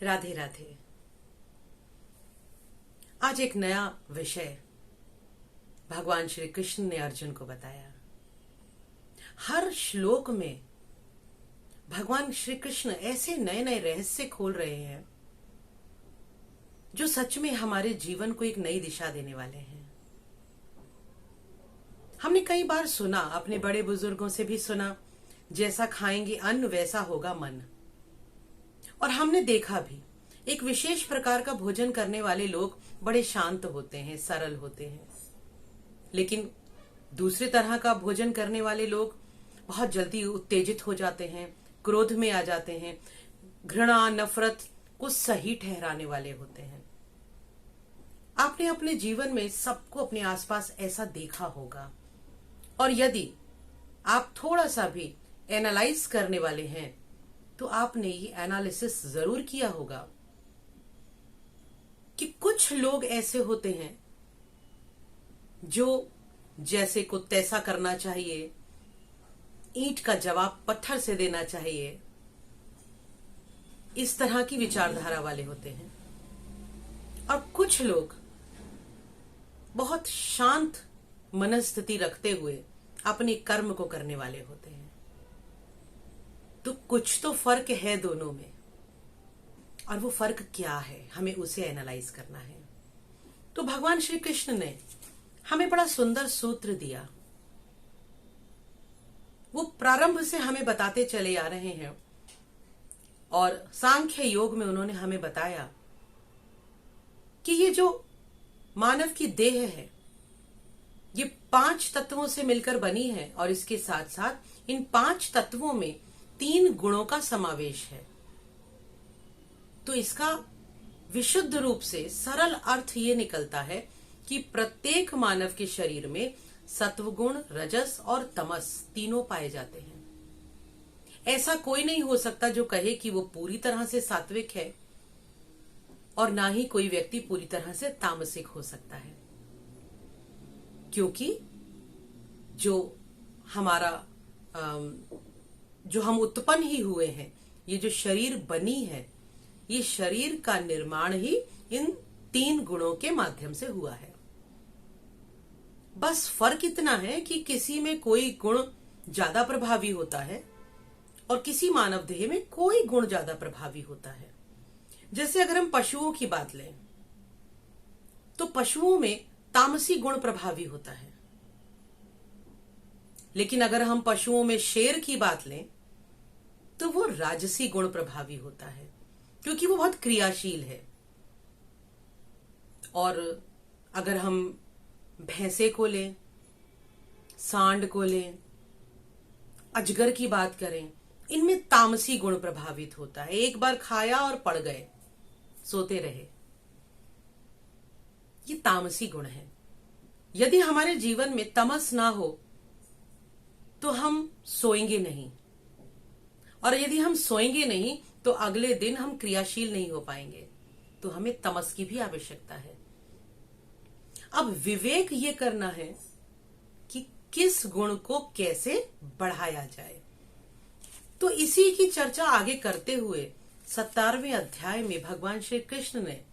राधे राधे। आज एक नया विषय भगवान श्री कृष्ण ने अर्जुन को बताया। हर श्लोक में भगवान श्री कृष्ण ऐसे नए नए रहस्य खोल रहे हैं जो सच में हमारे जीवन को एक नई दिशा देने वाले हैं। हमने कई बार सुना, अपने बड़े बुजुर्गों से भी सुना, जैसा खाएंगे अन्न वैसा होगा मन। और हमने देखा भी, एक विशेष प्रकार का भोजन करने वाले लोग बड़े शांत होते हैं, सरल होते हैं, लेकिन दूसरे तरह का भोजन करने वाले लोग बहुत जल्दी उत्तेजित हो जाते हैं, क्रोध में आ जाते हैं, घृणा नफरत को सही ठहराने वाले होते हैं। आपने अपने जीवन में सबको अपने आसपास ऐसा देखा होगा, और यदि आप थोड़ा सा भी एनालाइज करने वाले हैं तो आपने ये एनालिसिस जरूर किया होगा कि कुछ लोग ऐसे होते हैं जो जैसे को तैसा करना चाहिए, ईंट का जवाब पत्थर से देना चाहिए, इस तरह की विचारधारा वाले होते हैं। और कुछ लोग बहुत शांत मनस्थिति रखते हुए अपने कर्म को करने वाले होते हैं। तो कुछ तो फर्क है दोनों में, और वो फर्क क्या है, हमें उसे एनालाइज करना है। तो भगवान श्री कृष्ण ने हमें बड़ा सुंदर सूत्र दिया। वो प्रारंभ से हमें बताते चले आ रहे हैं, और सांख्य योग में उन्होंने हमें बताया कि ये जो मानव की देह है ये 5 तत्वों से मिलकर बनी है, और इसके साथ साथ इन 5 तत्वों में 3 गुणों का समावेश है। तो इसका विशुद्ध रूप से सरल अर्थ ये निकलता है कि प्रत्येक मानव के शरीर में सत्वगुण, रजस और तमस तीनों पाए जाते हैं। ऐसा कोई नहीं हो सकता जो कहे कि वो पूरी तरह से सात्विक है, और ना ही कोई व्यक्ति पूरी तरह से तामसिक हो सकता है, क्योंकि जो हम उत्पन्न ही हुए हैं, ये जो शरीर बनी है, ये शरीर का निर्माण ही इन 3 गुणों के माध्यम से हुआ है। बस फर्क इतना है कि किसी में कोई गुण ज्यादा प्रभावी होता है और किसी मानव देह में कोई गुण ज्यादा प्रभावी होता है। जैसे अगर हम पशुओं की बात लें तो पशुओं में तामसी गुण प्रभावी होता है, लेकिन अगर हम पशुओं में शेर की बात लें तो वो राजसी गुण प्रभावी होता है, क्योंकि वो बहुत क्रियाशील है। और अगर हम भैंसे को लें, सांड को लें, अजगर की बात करें, इनमें तामसी गुण प्रभावित होता है। एक बार खाया और पड़ गए, सोते रहे, ये तामसी गुण है। यदि हमारे जीवन में तमस ना हो तो हम सोएंगे नहीं, और यदि हम सोएंगे नहीं तो अगले दिन हम क्रियाशील नहीं हो पाएंगे। तो हमें तमस की भी आवश्यकता है। अब विवेक ये करना है कि किस गुण को कैसे बढ़ाया जाए। तो इसी की चर्चा आगे करते हुए 17वें अध्याय में भगवान श्री कृष्ण ने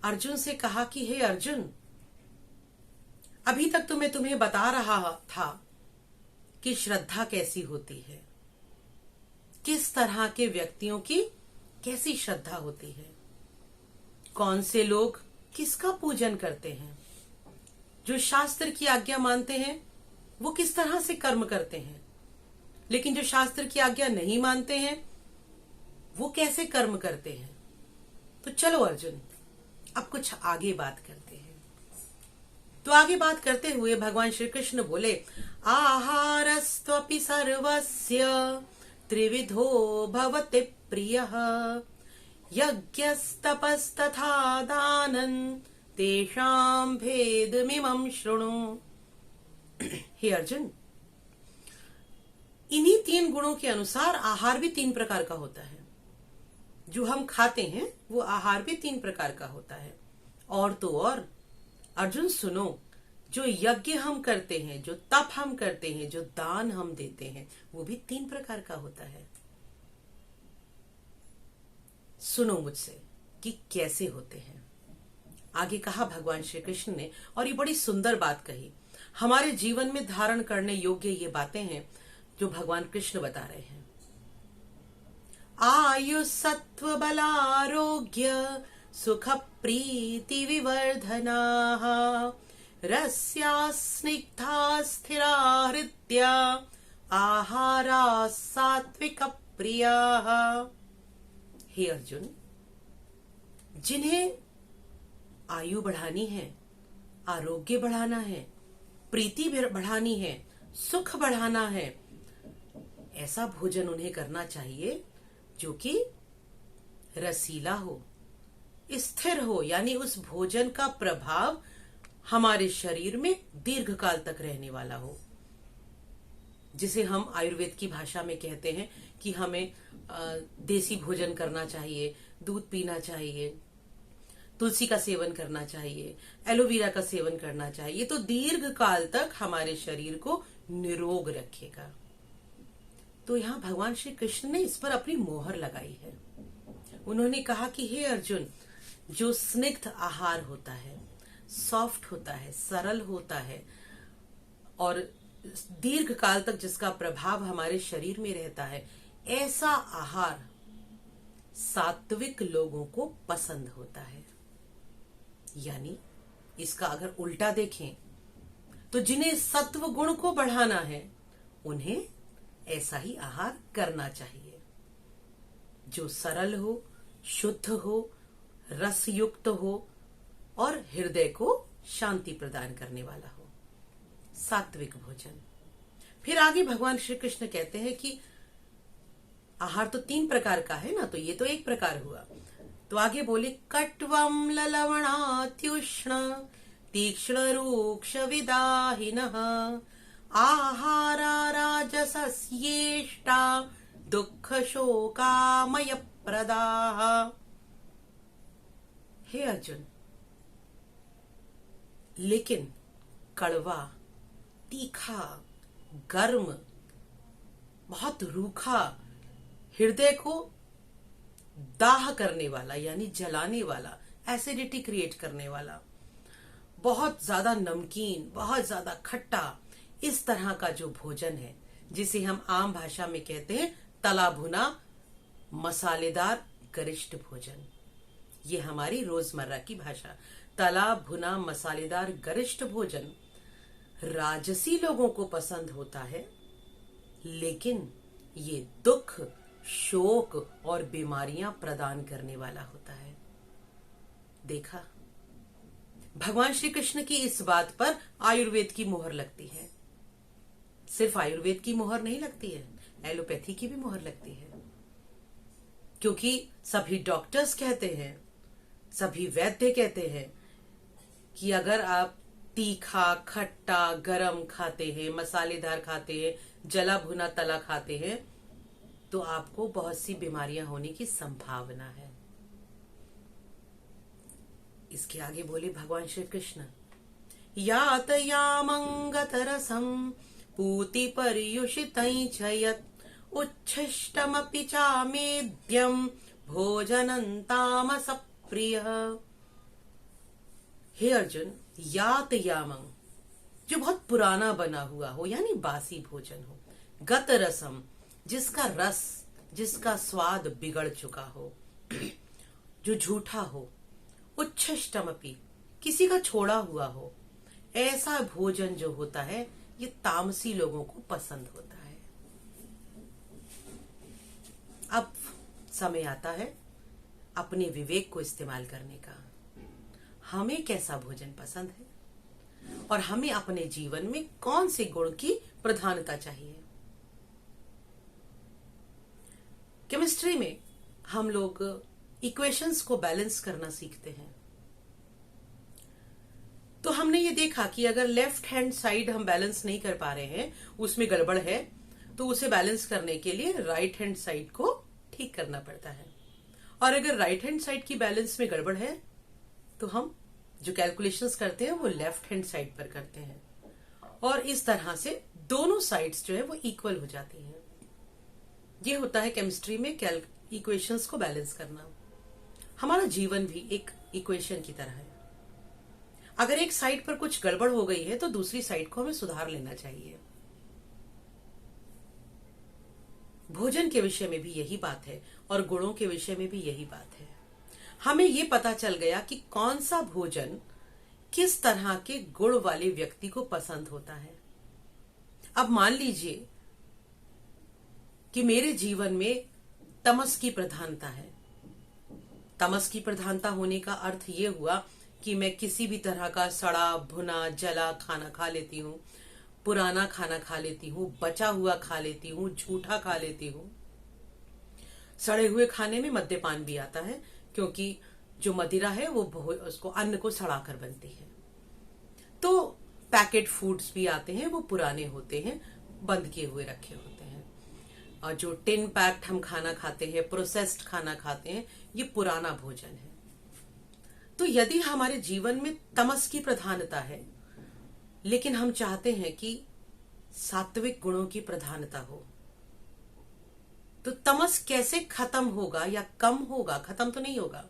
अर्जुन से कहा कि हे अर्जुन, अभी तक तो मैं तुम्हें बता रहा था कि श्रद्धा कैसी होती है, किस तरह के व्यक्तियों की कैसी श्रद्धा होती है, कौन से लोग किसका पूजन करते हैं, जो शास्त्र की आज्ञा मानते हैं वो किस तरह से कर्म करते हैं, लेकिन जो शास्त्र की आज्ञा नहीं मानते हैं वो कैसे कर्म करते हैं। तो चलो अर्जुन, अब कुछ आगे बात करते हैं। तो आगे बात करते हुए भगवान श्री कृष्ण बोले, आहारस्त्वपि सर्वस्य त्रिविधो भवति प्रियः यज्ञस्तपस्तथा दानं तेषां भेदमिमं शृणु। हे अर्जुन, इन्हीं 3 गुणों के अनुसार आहार भी 3 प्रकार का होता है। जो हम खाते हैं वो आहार भी 3 प्रकार का होता है। और तो और अर्जुन सुनो, जो यज्ञ हम करते हैं, जो तप हम करते हैं, जो दान हम देते हैं, वो भी 3 प्रकार का होता है। सुनो मुझसे कि कैसे होते हैं। आगे कहा भगवान श्री कृष्ण ने, और ये बड़ी सुंदर बात कही। हमारे जीवन में धारण करने योग्य ये बातें हैं जो भगवान कृष्ण बता रहे हैं। आयु सत्व बलारोग्य सुख प्रीति विवर्धनाः रस्या स्निग्धा स्थिरा हृदया आहारा सात्विक प्रियाः। हे अर्जुन, जिन्हें आयु बढ़ानी है, आरोग्य बढ़ाना है, प्रीति बढ़ानी है, सुख बढ़ाना है, ऐसा भोजन उन्हें करना चाहिए जो कि रसीला हो, स्थिर हो, यानी उस भोजन का प्रभाव हमारे शरीर में दीर्घ काल तक रहने वाला हो। जिसे हम आयुर्वेद की भाषा में कहते हैं कि हमें देसी भोजन करना चाहिए, दूध पीना चाहिए, तुलसी का सेवन करना चाहिए, एलोवेरा का सेवन करना चाहिए, तो दीर्घ काल तक हमारे शरीर को निरोग रखेगा। तो यहाँ भगवान श्री कृष्ण ने इस पर अपनी मोहर लगाई है। उन्होंने कहा कि हे अर्जुन, जो स्निग्ध आहार होता है, सॉफ्ट होता है, सरल होता है और दीर्घ काल तक जिसका प्रभाव हमारे शरीर में रहता है, ऐसा आहार सात्विक लोगों को पसंद होता है। यानी इसका अगर उल्टा देखें तो जिन्हें सत्व गुण को बढ़ाना है उन्हें ऐसा ही आहार करना चाहिए, जो सरल हो, शुद्ध हो, रसयुक्त हो और हृदय को शांति प्रदान करने वाला हो, सात्विक भोजन। फिर आगे भगवान श्री कृष्ण कहते हैं कि आहार तो 3 प्रकार का है ना, तो ये तो एक प्रकार हुआ। तो आगे बोले, कट्वम ललवणात्युष्ण तीक्ष्ण रूक्ष विदाहिनः आहारा राजसस्येष्टा दुःख शोकामय प्रदाः। हे अर्जुन, लेकिन कड़वा, तीखा, गर्म, बहुत रूखा, हृदय को दाह करने वाला यानी जलाने वाला, एसिडिटी क्रिएट करने वाला, बहुत ज्यादा नमकीन, बहुत ज्यादा खट्टा, इस तरह का जो भोजन है, जिसे हम आम भाषा में कहते हैं तला भुना मसालेदार गरिष्ठ भोजन, ये हमारी रोजमर्रा की भाषा, तला भुना मसालेदार गरिष्ठ भोजन राजसी लोगों को पसंद होता है, लेकिन ये दुख, शोक और बीमारियां प्रदान करने वाला होता है। देखा, भगवान श्री कृष्ण की इस बात पर आयुर्वेद की मोहर लगती है। सिर्फ आयुर्वेद की मोहर नहीं लगती है, एलोपैथी की भी मोहर लगती है, क्योंकि सभी डॉक्टर्स कहते हैं, सभी वैद्य कहते हैं कि अगर आप तीखा, खट्टा, गरम खाते हैं, मसालेदार खाते हैं, जला भुना तला खाते हैं, तो आपको बहुत सी बीमारियां होने की संभावना है। इसके आगे बोले भगवान श्री कृष्ण, यातयामंगतरसम पूति पर्युषितं च यत् उच्छिष्टमपि चामेद्यं भोजनं तामस प्रियः। हे अर्जुन, यातयामं, जो बहुत पुराना बना हुआ हो यानी बासी भोजन हो, गत रसम, जिसका रस, जिसका स्वाद बिगड़ चुका हो, जो झूठा हो, उच्छिष्टमपि, किसी का छोड़ा हुआ हो, ऐसा भोजन जो होता है ये तामसी लोगों को पसंद होता है। अब समय आता है अपने विवेक को इस्तेमाल करने का। हमें कैसा भोजन पसंद है और हमें अपने जीवन में कौन से गुण की प्रधानता चाहिए। केमिस्ट्री में हम लोग इक्वेशंस को बैलेंस करना सीखते हैं। तो हमने ये देखा कि अगर लेफ्ट हैंड साइड हम बैलेंस नहीं कर पा रहे हैं, उसमें गड़बड़ है, तो उसे बैलेंस करने के लिए राइट हैंड साइड को ठीक करना पड़ता है। और अगर राइट हैंड साइड की बैलेंस में गड़बड़ है तो हम जो कैलकुलेशंस करते हैं वो लेफ्ट हैंड साइड पर करते हैं, और इस तरह से दोनों साइड्स जो है वो इक्वल हो जाती हैं। ये होता है केमिस्ट्री में इक्वेशंस को बैलेंस करना। हमारा जीवन भी एक इक्वेशन की तरह है। अगर एक साइड पर कुछ गड़बड़ हो गई है तो दूसरी साइड को हमें सुधार लेना चाहिए। भोजन के विषय में भी यही बात है और गुणों के विषय में भी यही बात है। हमें यह पता चल गया कि कौन सा भोजन किस तरह के गुण वाले व्यक्ति को पसंद होता है। अब मान लीजिए कि मेरे जीवन में तमस की प्रधानता है। तमस की प्रधानता होने का अर्थ यह हुआ कि मैं किसी भी तरह का सड़ा भुना जला खाना खा लेती हूँ, पुराना खाना खा लेती हूँ, बचा हुआ खा लेती हूँ, झूठा खा लेती हूँ। सड़े हुए खाने में मद्यपान भी आता है, क्योंकि जो मदिरा है वो उसको अन्न को सड़ा कर बनती है। तो पैकेट फूड्स भी आते हैं, वो पुराने होते हैं, बंद किए हुए रखे होते हैं। और जो टिन पैक्ड हम खाना खाते हैं, प्रोसेस्ड खाना खाते हैं, ये पुराना भोजन है। तो यदि हमारे जीवन में तमस की प्रधानता है, लेकिन हम चाहते हैं कि सात्विक गुणों की प्रधानता हो, तो तमस कैसे खत्म होगा या कम होगा? खत्म तो नहीं होगा,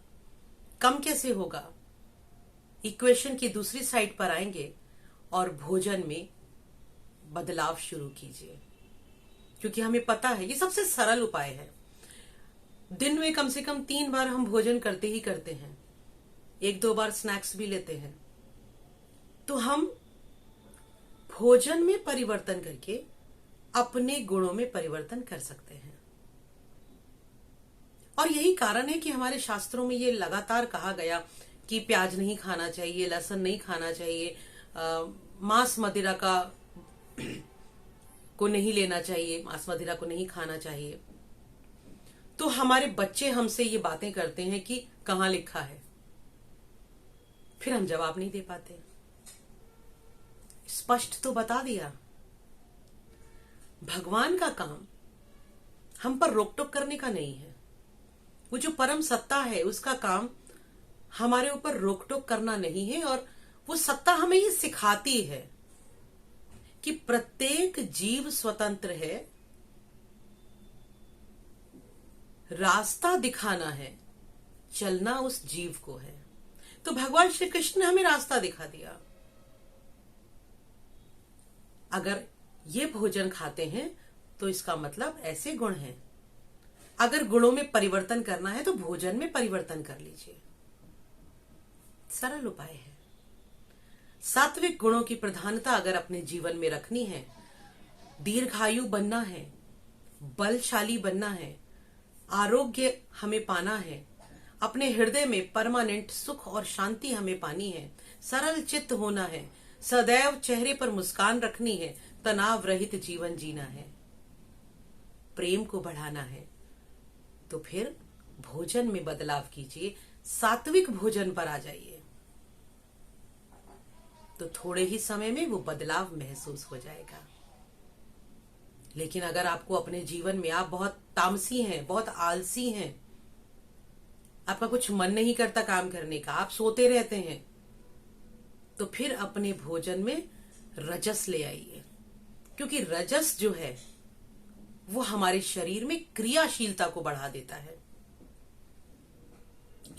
कम कैसे होगा? इक्वेशन की दूसरी साइड पर आएंगे और भोजन में बदलाव शुरू कीजिए, क्योंकि हमें पता है ये सबसे सरल उपाय है। दिन में कम से कम 3 बार हम भोजन करते ही करते हैं, 1-2 बार स्नैक्स भी लेते हैं। तो हम भोजन में परिवर्तन करके अपने गुणों में परिवर्तन कर सकते हैं। और यही कारण है कि हमारे शास्त्रों में ये लगातार कहा गया कि प्याज नहीं खाना चाहिए, लहसुन नहीं खाना चाहिए, मांस मदिरा का को नहीं लेना चाहिए, मांस मदिरा को नहीं खाना चाहिए। तो हमारे बच्चे हमसे ये बातें करते हैं कि कहां लिखा है, फिर हम जवाब नहीं दे पाते। स्पष्ट तो बता दिया। भगवान का काम हम पर रोक टोक करने का नहीं है। वो जो परम सत्ता है उसका काम हमारे ऊपर रोक टोक करना नहीं है। और वो सत्ता हमें ये सिखाती है कि प्रत्येक जीव स्वतंत्र है, रास्ता दिखाना है, चलना उस जीव को है। तो भगवान श्री कृष्ण ने हमें रास्ता दिखा दिया। अगर ये भोजन खाते हैं तो इसका मतलब ऐसे गुण हैं। अगर गुणों में परिवर्तन करना है तो भोजन में परिवर्तन कर लीजिए। सरल उपाय है। सात्विक गुणों की प्रधानता अगर अपने जीवन में रखनी है, दीर्घायु बनना है, बलशाली बनना है, आरोग्य हमें पाना है, अपने हृदय में परमानेंट सुख और शांति हमें पानी है, सरल चित्त होना है, सदैव चेहरे पर मुस्कान रखनी है, तनाव रहित जीवन जीना है, प्रेम को बढ़ाना है, तो फिर भोजन में बदलाव कीजिए, सात्विक भोजन पर आ जाइए। तो थोड़े ही समय में वो बदलाव महसूस हो जाएगा। लेकिन अगर आपको अपने जीवन में आप बहुत तामसी हैं, बहुत आलसी हैं, आपका कुछ मन नहीं करता काम करने का, आप सोते रहते हैं, तो फिर अपने भोजन में रजस ले आइए। क्योंकि रजस जो है वो हमारे शरीर में क्रियाशीलता को बढ़ा देता है।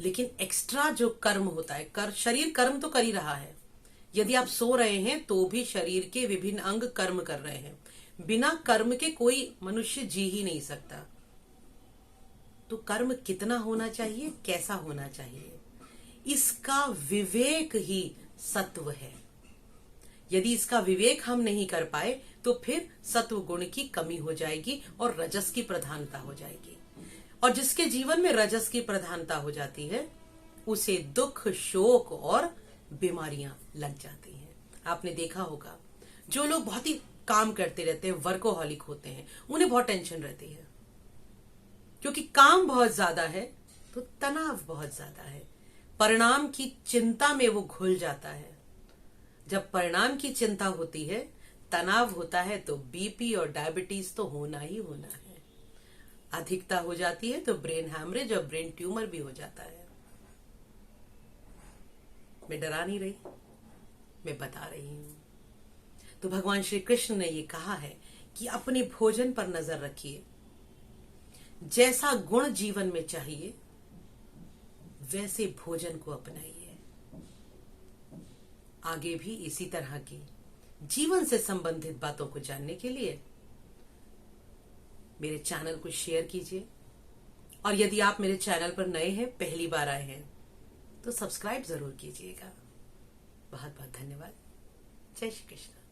लेकिन एक्स्ट्रा जो कर्म होता है, शरीर कर्म तो कर ही रहा है। यदि आप सो रहे हैं तो भी शरीर के विभिन्न अंग कर्म कर रहे हैं। बिना कर्म के कोई मनुष्य जी ही नहीं सकता। तो कर्म कितना होना चाहिए, कैसा होना चाहिए, इसका विवेक ही सत्व है। यदि इसका विवेक हम नहीं कर पाए तो फिर सत्व गुण की कमी हो जाएगी और रजस की प्रधानता हो जाएगी। और जिसके जीवन में रजस की प्रधानता हो जाती है उसे दुख, शोक और बीमारियां लग जाती हैं। आपने देखा होगा जो लोग बहुत ही काम करते रहते हैं, वर्कोहॉलिक होते हैं, उन्हें बहुत टेंशन रहती है, क्योंकि काम बहुत ज्यादा है तो तनाव बहुत ज्यादा है। परिणाम की चिंता में वो घुल जाता है। जब परिणाम की चिंता होती है, तनाव होता है, तो बीपी और डायबिटीज तो होना ही होना है। अधिकता हो जाती है तो ब्रेन हैमरेज और ब्रेन ट्यूमर भी हो जाता है। मैं डरा नहीं रही, मैं बता रही हूं। तो भगवान श्री कृष्ण ने ये कहा है कि अपने भोजन पर नजर रखिए। जैसा गुण जीवन में चाहिए वैसे भोजन को अपनाइए। आगे भी इसी तरह की जीवन से संबंधित बातों को जानने के लिए मेरे चैनल को शेयर कीजिए, और यदि आप मेरे चैनल पर नए हैं, पहली बार आए हैं, तो सब्सक्राइब जरूर कीजिएगा। बहुत बहुत धन्यवाद। जय श्री कृष्ण।